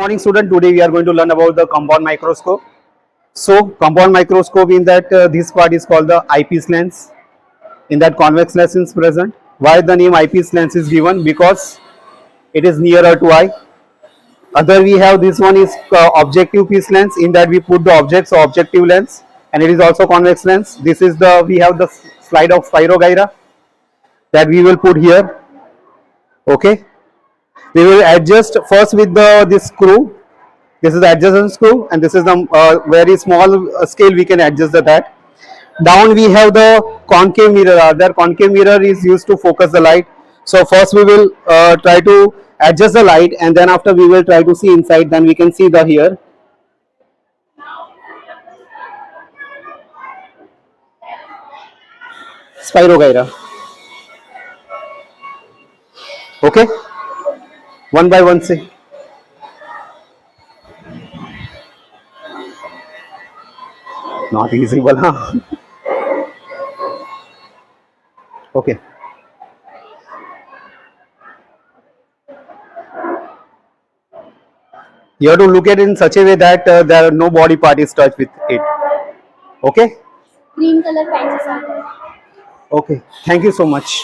Morning student, today we are going to learn about the compound microscope. So compound microscope, in that this part is called the eyepiece lens. In that convex lens is present. Why the name eyepiece lens is given? Because it is nearer to eye. Other we have this one is objective piece lens, in that we put the objects, so objective lens, and it is also convex lens. This is the, we have the slide of spirogyra that we will put here. Okay, we will adjust first with the this screw. This is the adjustment screw, and this is the very small scale we can adjust that. Down we have the concave mirror. The concave mirror is used to focus the light. So first we will try to adjust the light, and then after we will try to see inside. Then we can see the here. Spirogyra. Okay. One by one say. Not easy, but huh? Okay. You have to look at it in such a way that there are no body part is touched with it. Okay. Green color pencils are there. Okay. Thank you so much.